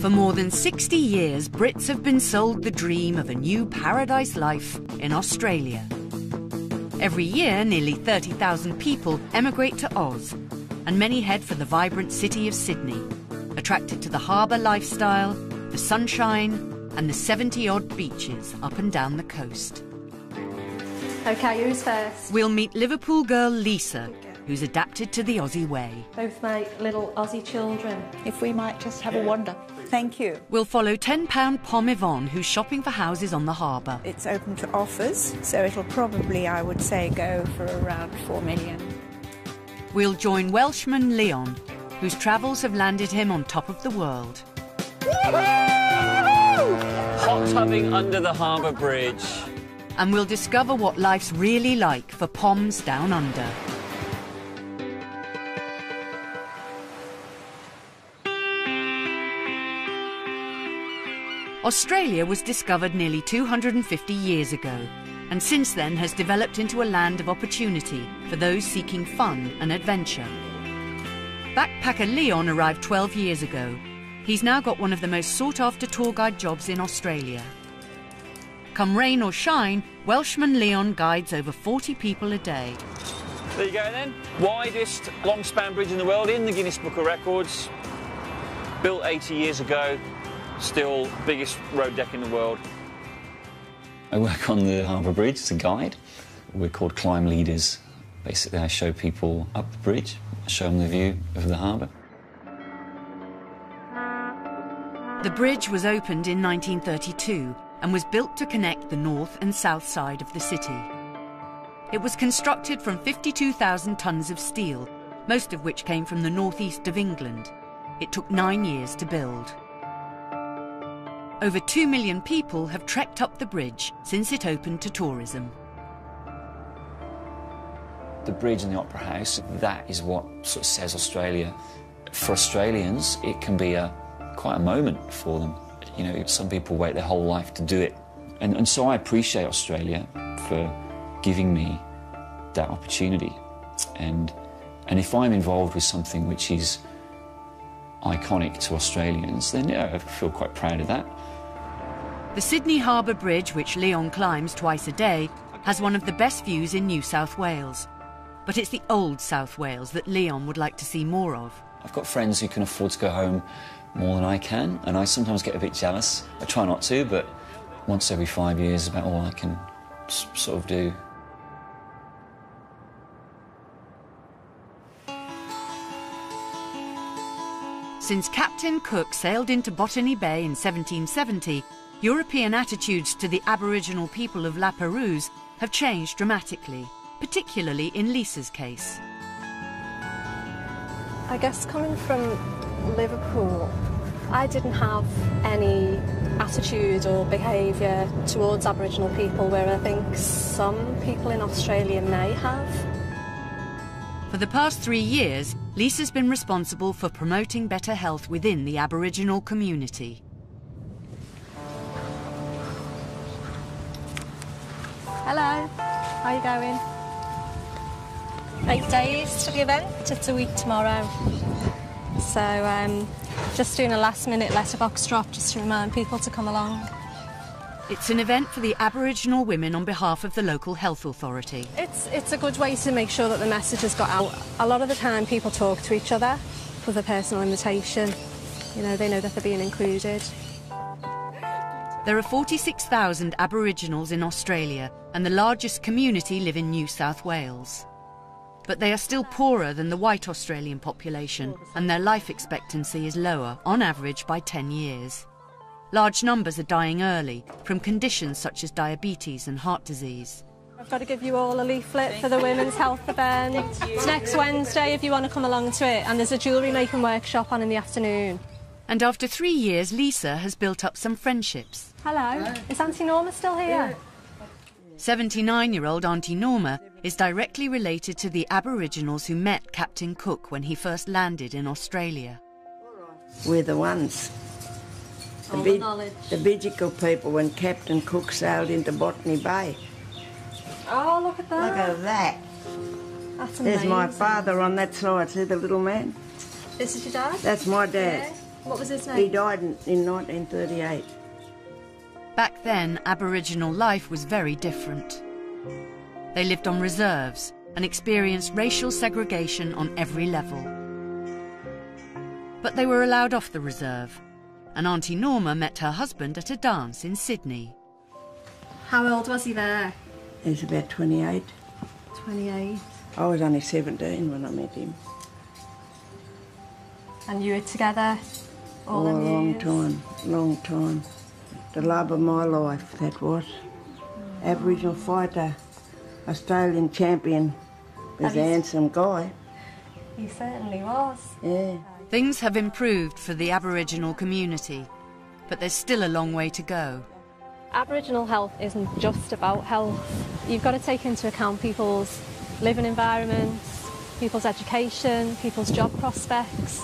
For more than 60 years, Brits have been sold the dream of a new paradise life in Australia. Every year, nearly 30,000 people emigrate to Oz, and many head for the vibrant city of Sydney, attracted to the harbour lifestyle, the sunshine, and the 70-odd beaches up and down the coast. OK, who's first? We'll meet Liverpool girl Lisa, who's adapted to the Aussie way. Both my little Aussie children. If we might just have a wander. Thank you. We'll follow £10 Pom Yvonne, who's shopping for houses on the harbour. It's open to offers, so it'll probably, I would say, go for around 4 million. We'll join Welshman Leon, whose travels have landed him on top of the world. Hot tubbing under the harbour bridge. And we'll discover what life's really like for Poms down under. Australia was discovered nearly 250 years ago, and since then has developed into a land of opportunity for those seeking fun and adventure. Backpacker Leon arrived 12 years ago. He's now got one of the most sought-after tour guide jobs in Australia. Come rain or shine, Welshman Leon guides over 40 people a day. There you go then. Widest long-span bridge in the world in the Guinness Book of Records. Built 80 years ago. Still biggest road deck in the world. I work on the harbour bridge as a guide. We're called climb leaders. Basically, I show people up the bridge, show them the view of the harbour. The bridge was opened in 1932 and was built to connect the north and south side of the city. It was constructed from 52,000 tonnes of steel, most of which came from the northeast of England. It took 9 years to build. Over 2 million people have trekked up the bridge since it opened to tourism. The bridge and the Opera House, that is what sort of says Australia. For Australians, it can be quite a moment for them. You know, some people wait their whole life to do it. And so I appreciate Australia for giving me that opportunity. And if I'm involved with something which is iconic to Australians, then yeah, I feel quite proud of that. The Sydney Harbour Bridge, which Leon climbs twice a day, has one of the best views in New South Wales. But it's the old South Wales that Leon would like to see more of. I've got friends who can afford to go home more than I can, and I sometimes get a bit jealous. I try not to, but once every 5 years is about all I can sort of do. Since Captain Cook sailed into Botany Bay in 1770, European attitudes to the Aboriginal people of La Perouse have changed dramatically, particularly in Lisa's case. I guess coming from Liverpool, I didn't have any attitude or behaviour towards Aboriginal people where I think some people in Australia may have. For the past 3 years, Lisa's been responsible for promoting better health within the Aboriginal community. Hello, how are you going? 8 days to the event, it's a week tomorrow. So just doing a last-minute letterbox drop just to remind people to come along. It's an event for the Aboriginal women on behalf of the local health authority. It's a good way to make sure that the message has got out. A lot of the time people talk to each other with a personal invitation. You know, they know that they're being included. There are 46,000 Aboriginals in Australia, and the largest community live in New South Wales. But they are still poorer than the white Australian population, and their life expectancy is lower, on average, by 10 years. Large numbers are dying early from conditions such as diabetes and heart disease. I've got to give you all a leaflet for the Women's Health event. It's next Wednesday if you want to come along to it, and there's a jewellery making workshop on in the afternoon. And after 3 years, Lisa has built up some friendships. Hello, is Auntie Norma still here? 79-year-old Auntie Norma is directly related to the Aboriginals who met Captain Cook when he first landed in Australia. We're the ones. The Bijical people when Captain Cook sailed into Botany Bay. Oh, look at that. Look at that. That's amazing. There's my father on that side, see the little man? This is your dad? That's my dad. Yeah. What was his name? He died in 1938. Back then, Aboriginal life was very different. They lived on reserves and experienced racial segregation on every level. But they were allowed off the reserve, and Auntie Norma met her husband at a dance in Sydney. How old was he there? He was about 28. 28. I was only 17 when I met him. And you were together all Oh, a them long years? time, long time. The love of my life, that was. Aboriginal fighter, Australian champion, was a handsome guy. He certainly was. Yeah. Things have improved for the Aboriginal community, but there's still a long way to go. Aboriginal health isn't just about health. You've got to take into account people's living environments, people's education, people's job prospects.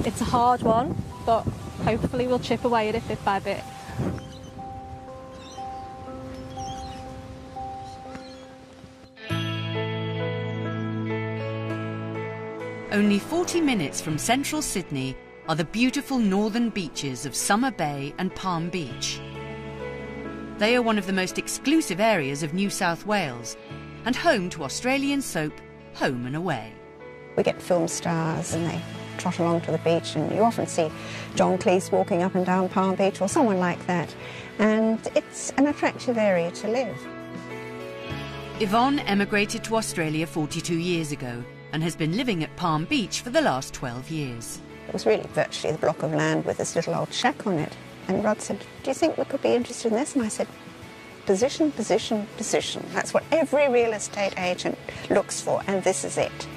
It's a hard one, but hopefully we'll chip away at it bit by bit. Only 40 minutes from central Sydney are the beautiful northern beaches of Summer Bay and Palm Beach. They are one of the most exclusive areas of New South Wales and home to Australian soap Home and Away. We get film stars and they trot along to the beach, and you often see John Cleese walking up and down Palm Beach or someone like that, and it's an attractive area to live. Yvonne emigrated to Australia 42 years ago and has been living at Palm Beach for the last 12 years. It was really virtually a block of land with this little old shack on it. And Rod said, "Do you think we could be interested in this?" And I said, "Position, position, position. That's what every real estate agent looks for, and this is it."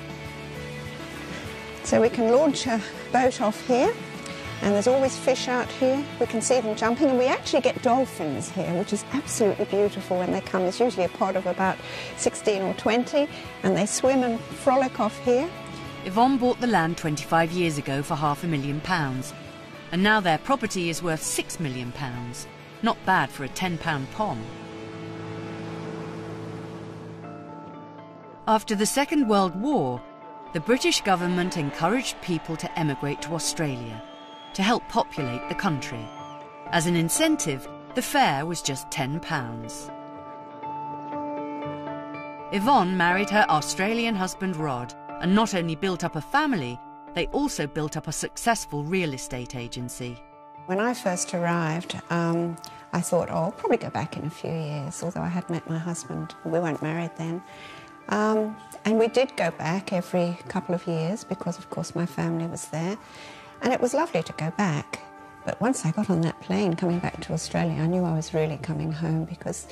So we can launch a boat off here, and there's always fish out here. We can see them jumping, and we actually get dolphins here, which is absolutely beautiful when they come. There's usually a pod of about 16 or 20, and they swim and frolic off here. Yvonne bought the land 25 years ago for £500,000, and now their property is worth £6 million. Not bad for a £10 pom. After the Second World War, the British government encouraged people to emigrate to Australia to help populate the country. As an incentive, the fare was just £10. Yvonne married her Australian husband Rod, and not only built up a family, they also built up a successful real estate agency. When I first arrived, I thought, oh, I'll probably go back in a few years, although I had met my husband. We weren't married then. And we did go back every couple of years because, of course, my family was there. And it was lovely to go back. But once I got on that plane coming back to Australia, I knew I was really coming home because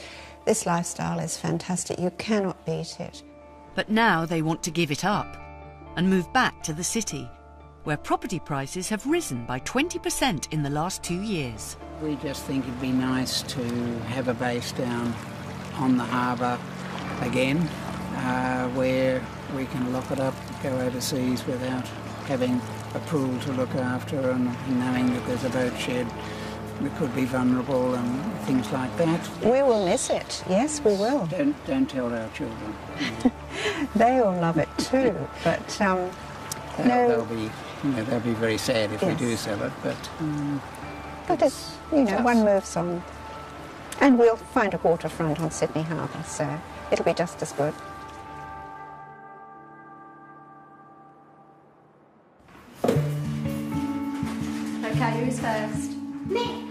this lifestyle is fantastic. You cannot beat it. But now they want to give it up and move back to the city, where property prices have risen by 20% in the last 2 years. We just think it'd be nice to have a base down on the harbour again, where we can lock it up, go overseas without having a pool to look after and knowing that there's a boat shed that could be vulnerable and things like that. We will miss it. Yes, we will. Don't tell our children. They all love it too, but no. They'll be very sad if we do sell it, But it's, one moves on. And we'll find a waterfront on Sydney Harbour, so it'll be just as good. Okay, who's first? Me.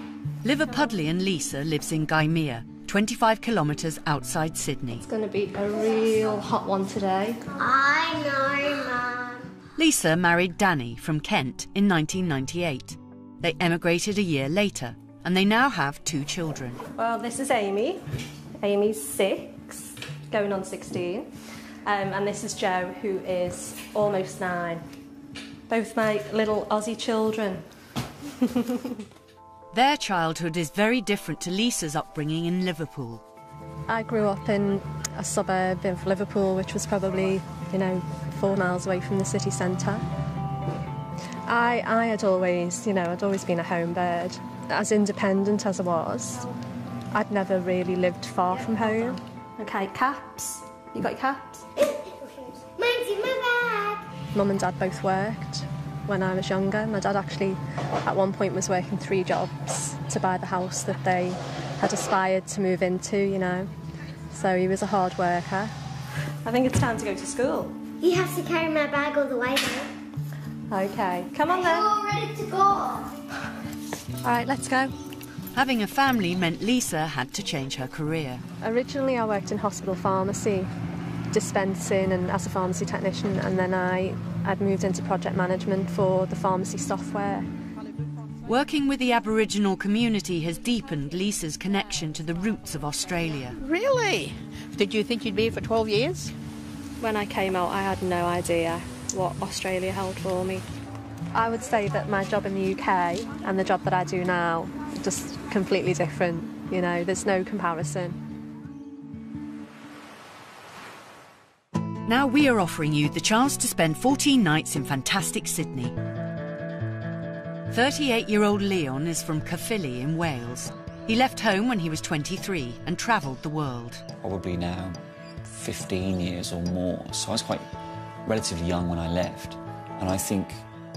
Liverpudlian Lisa lives in Gymea, 25 kilometres outside Sydney. It's going to be a real hot one today. I know, Mum. Lisa married Danny from Kent in 1998. They emigrated a year later, and they now have 2 children. Well, this is Amy. Amy's 6, going on 16. And this is Joe, who is almost 9. Both my little Aussie children. Their childhood is very different to Lisa's upbringing in Liverpool. I grew up in a suburb of Liverpool, which was probably, 4 miles away from the city centre. I had always, I'd always been a home bird. As independent as I was, I'd never really lived far from home. Okay, caps. You got your caps? Mine's in my bag. Mum and Dad both worked. when I was younger. My dad actually, at one point, was working 3 jobs to buy the house that they had aspired to move into, you know. So he was a hard worker. I think it's time to go to school. You have to carry my bag all the way though. OK, come on then. We're all ready to go. All right, let's go. Having a family meant Lisa had to change her career. Originally I worked in hospital pharmacy, dispensing and as a pharmacy technician, and then I'd moved into project management for the pharmacy software. Working with the Aboriginal community has deepened Lisa's connection to the roots of Australia. Really? Did you think you'd be here for 12 years? When I came out, I had no idea what Australia held for me. I would say that my job in the UK and the job that I do now are just completely different. You know, there's no comparison. Now we are offering you the chance to spend 14 nights in fantastic Sydney. 38-year-old Leon is from Caerphilly in Wales. He left home when he was 23 and travelled the world. Probably now 15 years or more, so I was quite relatively young when I left. And I think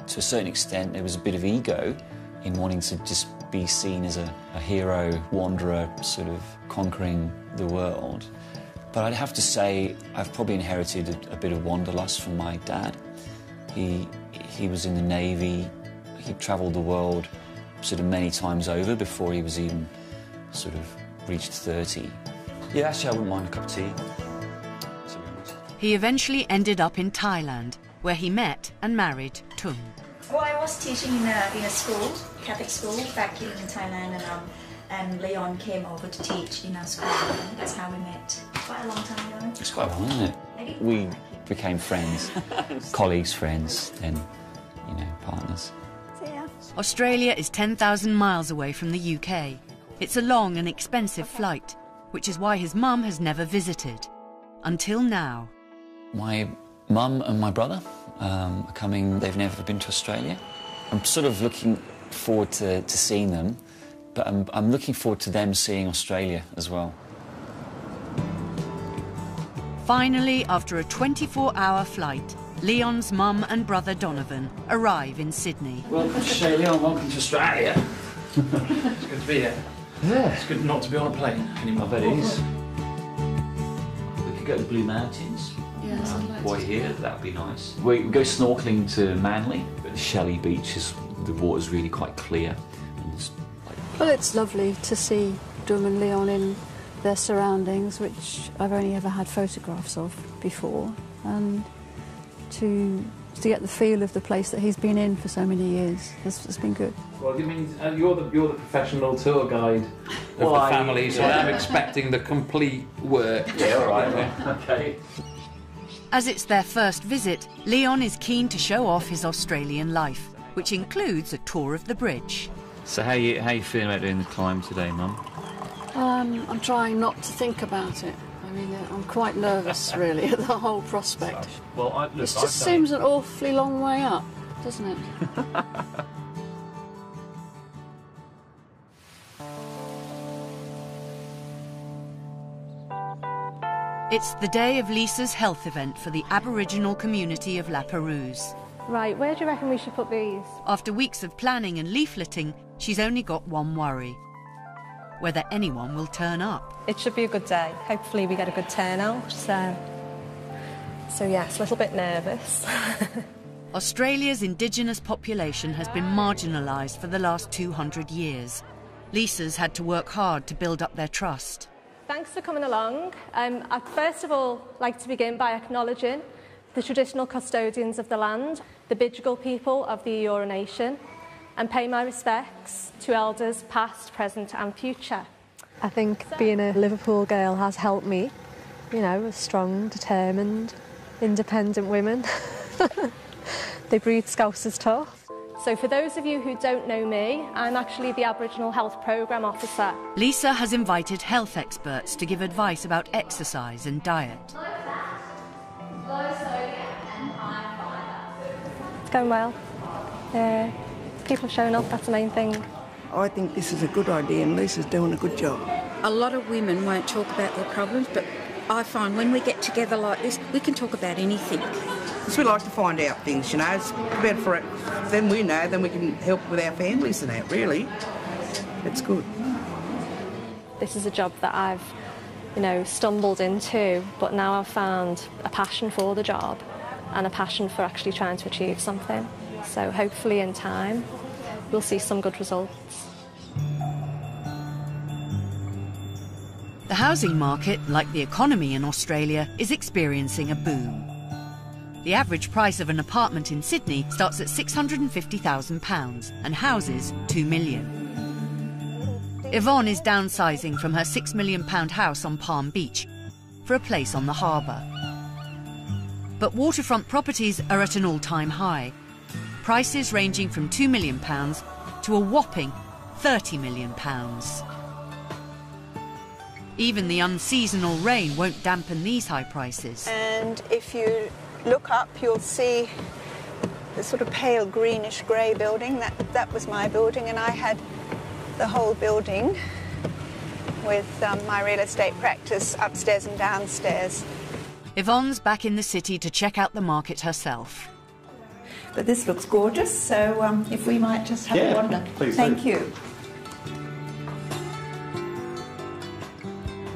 to a certain extent there was a bit of ego in wanting to just be seen as a hero, wanderer, sort of conquering the world. But I'd have to say I've probably inherited a bit of wanderlust from my dad. He was in the Navy. He travelled the world sort of many times over before he was even sort of reached 30. Yeah, actually I wouldn't mind a cup of tea, to be honest. He eventually ended up in Thailand, where he met and married Tung. Well, I was teaching in a school, Catholic school, back in Thailand, and Leon came over to teach in our school. And that's how we met. Quite a long time ago. It's quite long, isn't it? We became friends, colleagues, friends, then, you know, partners. Australia is 10,000 miles away from the UK. It's a long and expensive flight, which is why his mum has never visited. Until now. My mum and my brother are coming. They've never been to Australia. I'm sort of looking forward to seeing them, but I'm looking forward to them seeing Australia as well. Finally, after a 24-hour flight, Leon's mum and brother Donovan arrive in Sydney. Welcome to Australia and welcome to Australia. It's good to be here. Yeah. It's good not to be on a plane anymore. I bet it is. We could go to the Blue Mountains. Yes, I'd like Boy to. here, that'd be nice. We go snorkelling to Manly, but the Shelley Beach is, the water's really quite clear. And it's Well, it's lovely to see Dum and Leon in their surroundings, which I've only ever had photographs of before, and to get the feel of the place that he's been in for so many years has been good. Well, you mean you're the professional tour guide of the family, so I'm expecting the complete work. Yeah, all right. Okay. As it's their first visit, Leon is keen to show off his Australian life, which includes a tour of the bridge. So how you feeling about doing the climb today, Mum? I'm trying not to think about it. I mean, I'm quite nervous, really, at the whole prospect. Well, It just seems an awfully long way up, doesn't it? It's the day of Lisa's health event for the Aboriginal community of La Perouse. Right, where do you reckon we should put these? After weeks of planning and leafleting, she's only got one worry: whether anyone will turn up. It should be a good day. Hopefully we get a good turnout. So yes, a little bit nervous. Australia's indigenous population has been marginalised for the last 200 years. Lisa's had to work hard to build up their trust. Thanks for coming along. I'd first of all like to begin by acknowledging the traditional custodians of the land, the Bidjigal people of the Eora Nation, and pay my respects to elders past, present and future. I think being a Liverpool girl has helped me, you know, strong, determined, independent women. They breed Scousers tough. So for those of you who don't know me, I'm actually the Aboriginal Health Programme Officer. Lisa has invited health experts to give advice about exercise and diet. It's going well. People showing up, that's the main thing. I think this is a good idea and Lisa's doing a good job. A lot of women won't talk about their problems, but I find when we get together like this, we can talk about anything. Because we like to find out things, you know. It's better for it. Then we know, then we can help with our families and that, really. It's good. This is a job that I've, you know, stumbled into, but now I've found a passion for the job and a passion for actually trying to achieve something. So hopefully in time we'll see some good results. The housing market, like the economy in Australia, is experiencing a boom. The average price of an apartment in Sydney starts at £650,000 and houses £2 million. Yvonne is downsizing from her £6 million house on Palm Beach for a place on the harbour. But waterfront properties are at an all-time high, prices ranging from £2 million to a whopping £30 million. Even the unseasonal rain won't dampen these high prices. And if you look up, you'll see the sort of pale greenish grey building. That was my building, and I had the whole building with my real estate practice upstairs and downstairs. Yvonne's back in the city to check out the market herself. But this looks gorgeous, so if we might just have a wander. Please Thank do. you.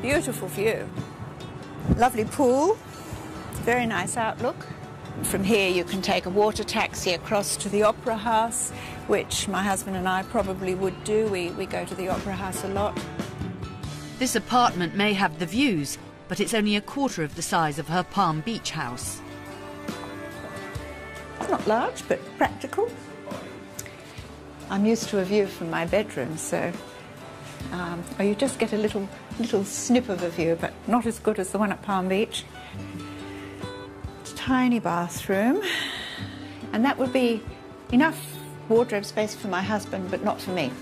Beautiful view. Lovely pool, very nice outlook. From here you can take a water taxi across to the Opera House, which my husband and I probably would do. We go to the Opera House a lot. This apartment may have the views, but it's only a quarter of the size of her Palm Beach house. It's not large, but practical. I'm used to a view from my bedroom, so or you just get a little snip of a view, but not as good as the one at Palm Beach. Tiny bathroom, and that would be enough wardrobe space for my husband, but not for me.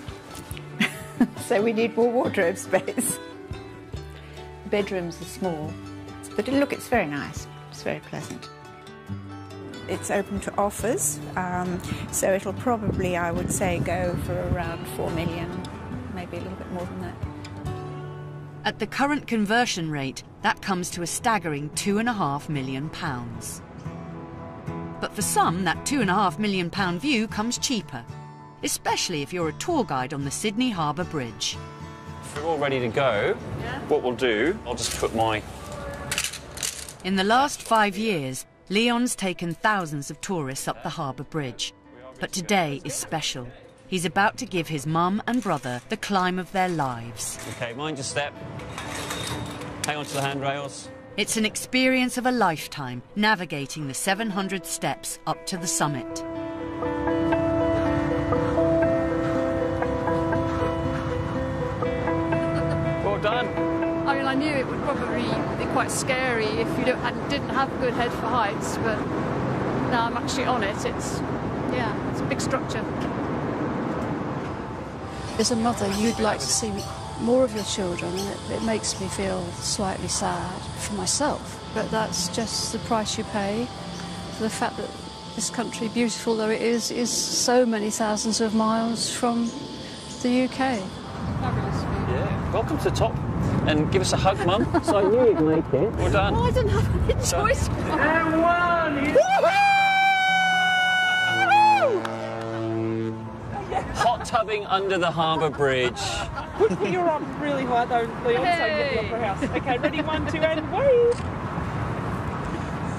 So we need more wardrobe space. The bedrooms are small, but look, it's very nice. It's very pleasant. It's open to offers, so it'll probably, I would say, go for around 4 million, maybe a little bit more than that. At the current conversion rate, that comes to a staggering £2.5 million. But for some, that £2.5 million view comes cheaper, especially if you're a tour guide on the Sydney Harbour Bridge. If we're all ready to go, what we'll do, I'll just put my... In the last 5 years, Leon's taken thousands of tourists up the Harbour Bridge. But today is special. He's about to give his mum and brother the climb of their lives. OK, mind your step. Hang on to the handrails. It's an experience of a lifetime, navigating the 700 steps up to the summit. Well done. I mean, I knew it would probably be quite scary if you didn't have a good head for heights, but now I'm actually on it. It's a big structure. As a mother, you'd like to see more of your children, and it makes me feel slightly sad for myself. But that's just the price you pay for the fact that this country, beautiful though it is so many thousands of miles from the UK. Fabulous view. Yeah, welcome to the top. And give us a hug, Mum. So I knew you'd make it. Well done. Well, I didn't have any choice. And one! Hot tubbing under the Harbour Bridge. Put your arm really high though, Leon, so you get the Opera House. OK, ready, 1, 2, and wave.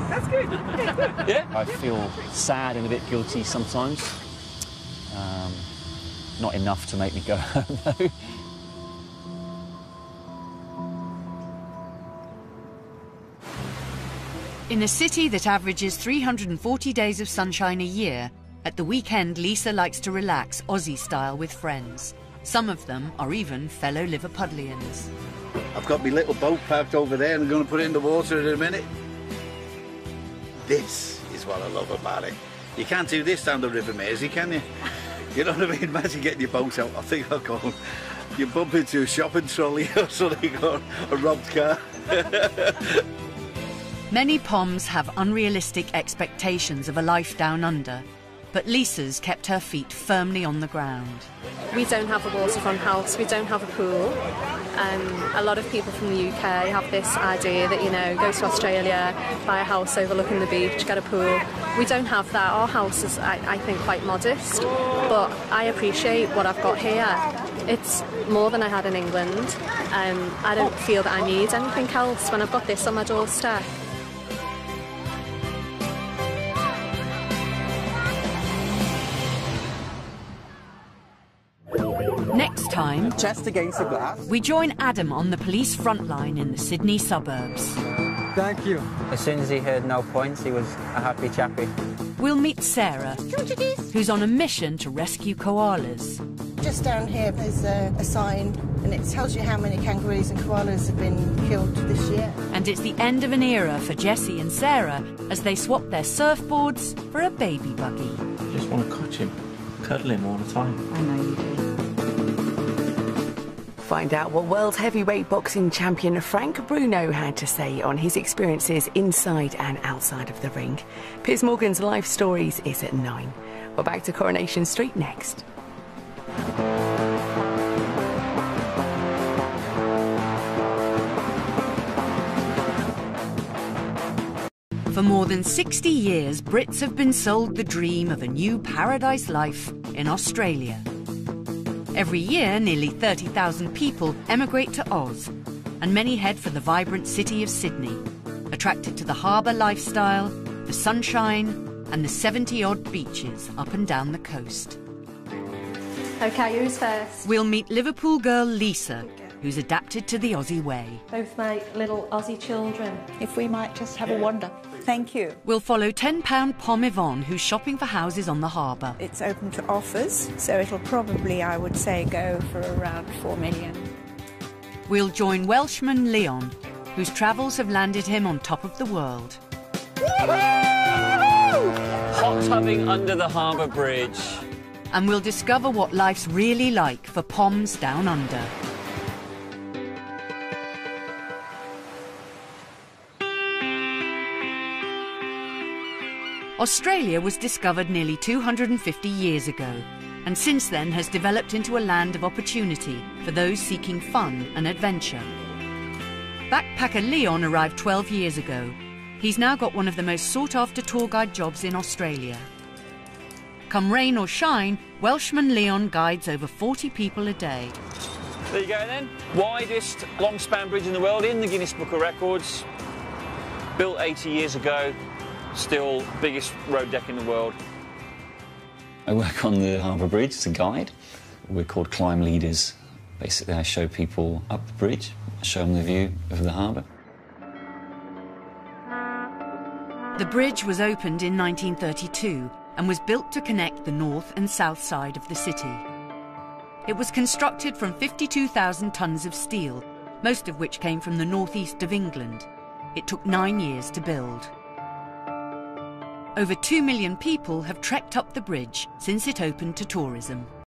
That's good. Yeah, good. Yeah? I feel sad and a bit guilty sometimes. Not enough to make me go home, though. In a city that averages 340 days of sunshine a year, at the weekend Lisa likes to relax Aussie style with friends. Some of them are even fellow Liverpudlians. I've got my little boat parked over there and I'm going to put it in the water in a minute. This is what I love about it. You can't do this down the River Mersey, can you? You know what I mean? Imagine getting your boat out. I think I'll go. You bump into a shopping trolley or something, or a robbed car. Many Poms have unrealistic expectations of a life down under. But Lisa's kept her feet firmly on the ground. We don't have a waterfront house, we don't have a pool. A lot of people from the UK have this idea that, you know, go to Australia, buy a house overlooking the beach, get a pool. We don't have that. Our house is, I think, quite modest, but I appreciate what I've got here. It's more than I had in England. I don't feel that I need anything else when I've got this on my doorstep. Next time, chest against the glass, we join Adam on the police front line in the Sydney suburbs. Thank you. As soon as he heard no points, he was a happy chappy. We'll meet Sarah, who's on a mission to rescue koalas. Just down here there's a sign and it tells you how many kangaroos and koalas have been killed this year. And it's the end of an era for Jessie and Sarah as they swap their surfboards for a baby buggy. I just want to catch him, cuddle him all the time. I know you do. Find out what world heavyweight boxing champion Frank Bruno had to say on his experiences inside and outside of the ring. Piers Morgan's Life Stories is at 9. We're back to Coronation Street next. For more than 60 years, Brits have been sold the dream of a new paradise life in Australia. Every year, nearly 30,000 people emigrate to Oz, and many head for the vibrant city of Sydney, attracted to the harbour lifestyle, the sunshine, and the 70-odd beaches up and down the coast. OK, who's first? We'll meet Liverpool girl Lisa, who's adapted to the Aussie way. Both my little Aussie children. If we might just have a wander. Thank you. We'll follow £10 Pom Yvonne, who's shopping for houses on the harbour. It's open to offers, so it'll probably, I would say, go for around 4 million. We'll join Welshman Leon, whose travels have landed him on top of the world. Hot tubbing under the harbour bridge. And we'll discover what life's really like for Poms down under. Australia was discovered nearly 250 years ago, and since then has developed into a land of opportunity for those seeking fun and adventure. Backpacker Leon arrived 12 years ago. He's now got one of the most sought-after tour guide jobs in Australia. Come rain or shine, Welshman Leon guides over 40 people a day. There you go then. Widest long-span bridge in the world in the Guinness Book of Records. Built 80 years ago. Still biggest road deck in the world. I work on the harbour bridge as a guide. We're called climb leaders. Basically, I show people up the bridge, show them the view of the harbour. The bridge was opened in 1932 and was built to connect the north and south side of the city. It was constructed from 52,000 tonnes of steel, most of which came from the northeast of England. It took 9 years to build. Over 2 million people have trekked up the bridge since it opened to tourism.